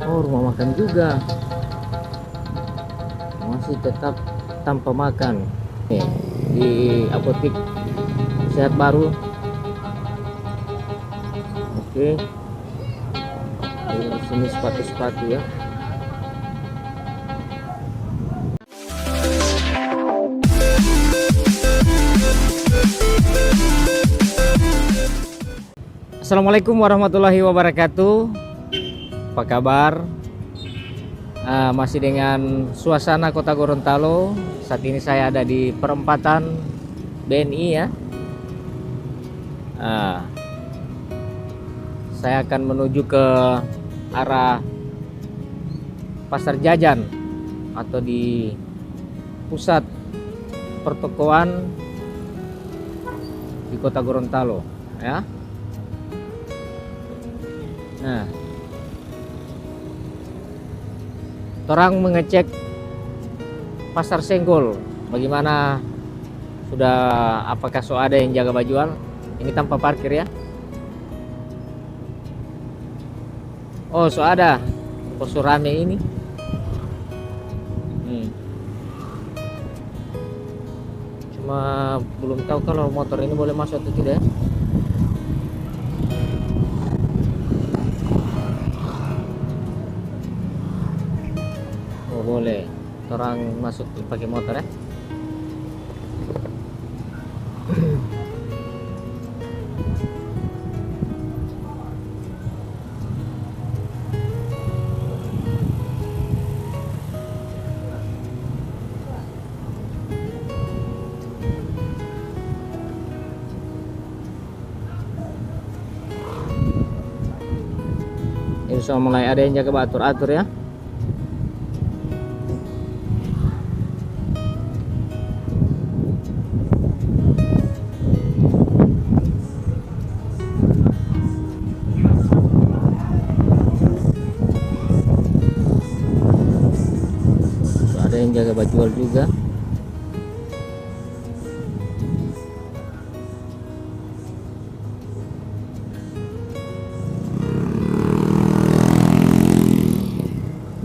Oh, rumah makan juga. Masih tetap tanpa makan. Nih, di apotik Sehat Baru. Oke. Di sini sepatu-sepatu ya. Assalamualaikum warahmatullahi wabarakatuh. Apa kabar? Masih dengan suasana Kota Gorontalo. Saat ini saya ada di perempatan BNI ya. Saya akan menuju ke arah Pasar Jajan atau di pusat pertokoan di Kota Gorontalo ya. Nah, orang mengecek Pasar Senggol, bagaimana, apakah ada yang jaga bajual? Ini tanpa parkir ya. Oh, ada poso rame ini. Cuma belum tahu kalau motor ini boleh masuk atau tidak. Oh, boleh. Orang masuk pakai motor ya. Ini sudah mulai ada yang jaga atur-atur ya. Ada yang jaga bajual juga.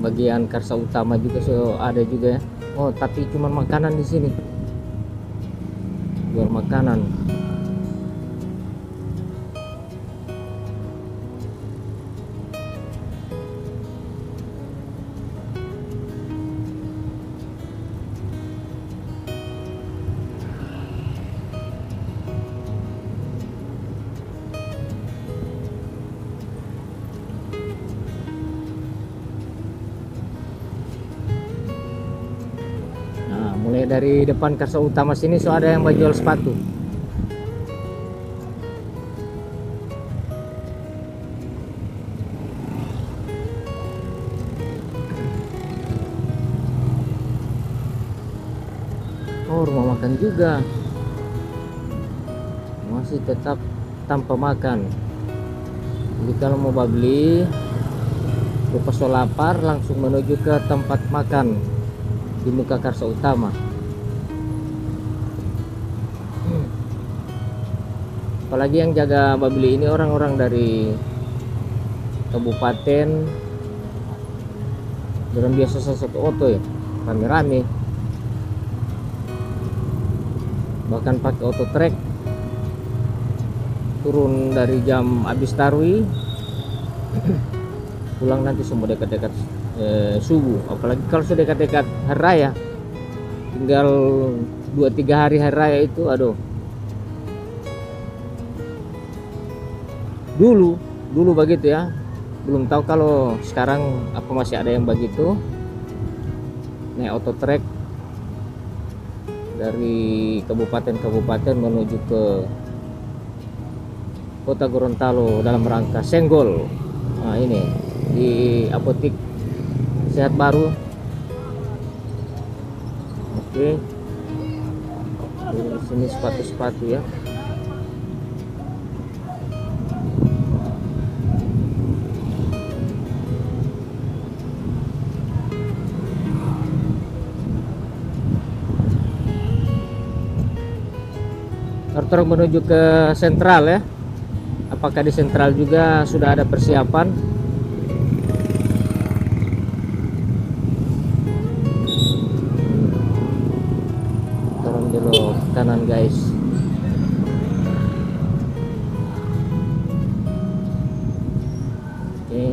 Bagian Karsa Utama juga ada juga ya. Oh, tapi cuma makanan di sini. Jual makanan. Mulai dari depan Karsa Utama sini ada yang jual sepatu. Oh, rumah makan juga. Masih tetap tanpa makan. Jadi kalau mau beli, lupa lapar langsung menuju ke tempat makan di muka Karsa Utama. Apalagi yang jaga Babili ini orang-orang dari kabupaten, dan biasa satu oto ya, rame-rame, bahkan pakai auto trek, turun dari jam habis tarwi, pulang nanti semua dekat-dekat subuh. Apalagi kalau sudah dekat-dekat hari raya, tinggal 2-3 hari raya itu, aduh. Dulu begitu ya. Belum tahu kalau sekarang apa masih ada yang begitu. Naik auto trek dari kabupaten-kabupaten menuju ke Kota Gorontalo dalam rangka Senggol. Nah, ini di apotik Sehat Baru. Oke. Di sini sepatu-sepatu ya. Truk menuju ke sentral ya. Apakah di sentral juga sudah ada persiapan? makanan guys. Oke.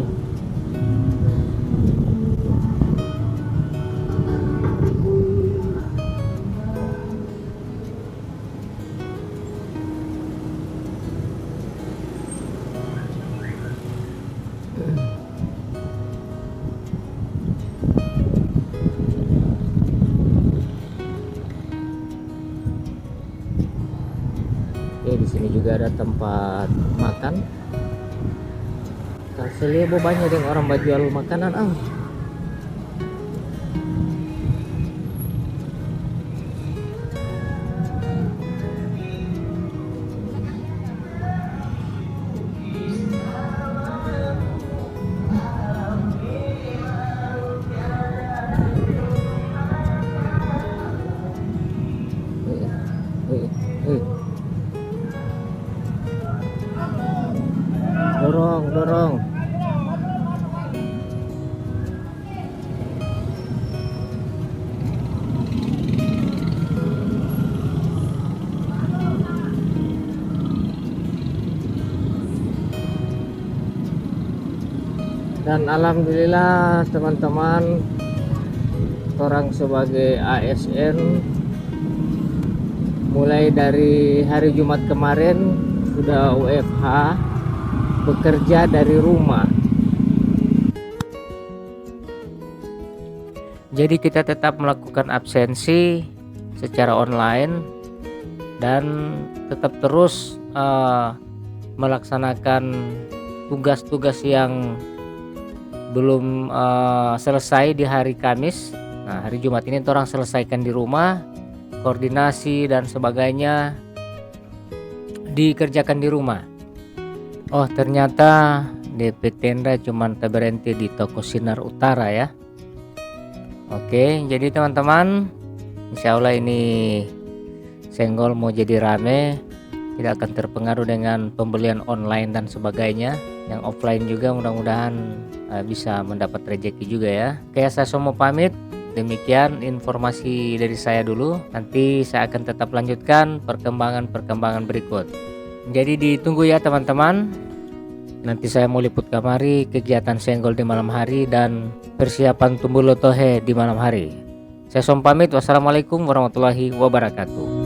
Oke, di sini juga ada tempat makan. Saya lihat banyak yang orang jual makanan. Dorong. Dan alhamdulillah teman-teman, orang sebagai ASN mulai dari hari Jumat kemarin sudah WFH, bekerja dari rumah. Jadi kita tetap melakukan absensi secara online dan tetap terus melaksanakan tugas-tugas yang belum selesai di hari Kamis. Nah, hari Jumat ini orang selesaikan di rumah, koordinasi dan sebagainya dikerjakan di rumah. Oh, ternyata DP tenda cuman berhenti di toko Sinar Utara ya. Oke, jadi teman-teman, insya Allah ini Senggol mau jadi rame, tidak akan terpengaruh dengan pembelian online dan sebagainya. Yang offline juga mudah-mudahan bisa mendapat rezeki juga ya. Oke, saya semua pamit. Demikian informasi dari saya dulu. Nanti saya akan tetap lanjutkan perkembangan berikut. Jadi ditunggu ya teman-teman. Nanti saya mau liput kamari kegiatan Senggol di malam hari dan persiapan Tumbuh Lotohe di malam hari. Saya pamit. Wassalamualaikum warahmatullahi wabarakatuh.